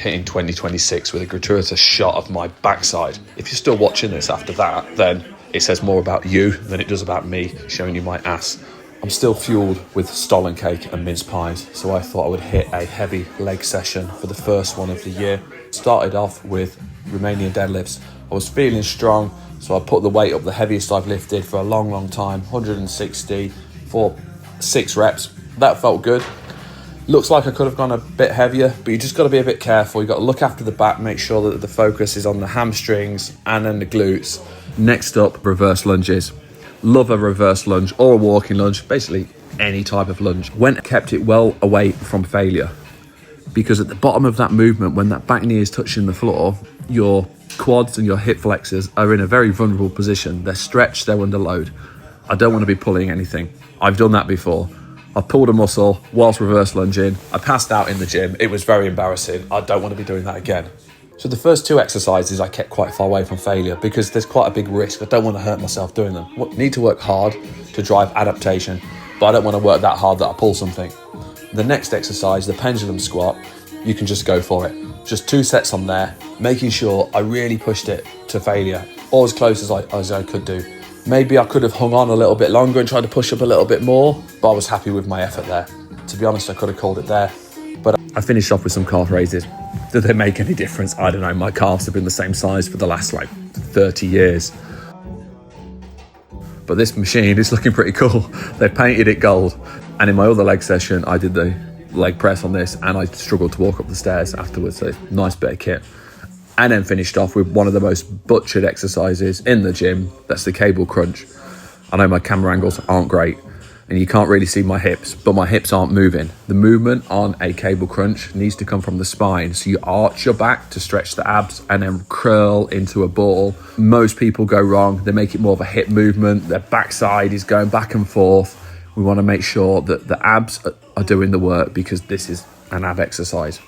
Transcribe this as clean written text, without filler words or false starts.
hitting 2026 with a gratuitous shot of my backside. If you're still watching this after that, then it says more about you than it does about me showing you my ass. I'm still fueled with stollen cake and mince pies, so I thought I would hit a heavy leg session for the first one of the year. Started off with Romanian deadlifts. I was feeling strong, so I put the weight up, the heaviest I've lifted for a long time, 160 for 6 reps. That felt good. Looks like I could have gone a bit heavier, but you just got to be a bit careful. You got to look after the back, make sure that the focus is on the hamstrings and then the glutes. Next up, reverse lunges. Love a reverse lunge or a walking lunge, basically any type of lunge. Kept it well away from failure, because at the bottom of that movement, when that back knee is touching the floor, your quads and your hip flexors are in a very vulnerable position. They're stretched, they're under load. I don't want to be pulling anything. I've done that before. I pulled a muscle whilst reverse lunging. I passed out in the gym. It was very embarrassing. I don't want to be doing that again. So the first 2 exercises I kept quite far away from failure because there's quite a big risk. I don't want to hurt myself doing them. I need to work hard to drive adaptation, but I don't want to work that hard that I pull something. The next exercise, the pendulum squat, you can just go for it. Just 2 sets on there, making sure I really pushed it to failure, or as close as I could do. Maybe I could have hung on a little bit longer and tried to push up a little bit more, but I was happy with my effort there. To be honest, I could have called it there, but I finished off with some calf raises. Did they make any difference? I don't know. My calves have been the same size for the last 30 years. But this machine is looking pretty cool. They painted it gold. And in my other leg session, I did the leg press on this and I struggled to walk up the stairs afterwards. So nice bit of kit. And then finished off with one of the most butchered exercises in the gym. That's the cable crunch. I know my camera angles aren't great and you can't really see my hips, but my hips aren't moving. The movement on a cable crunch needs to come from the spine. So you arch your back to stretch the abs and then curl into a ball. Most people go wrong. They make it more of a hip movement. Their backside is going back and forth. We want to make sure that the abs are doing the work because this is an ab exercise.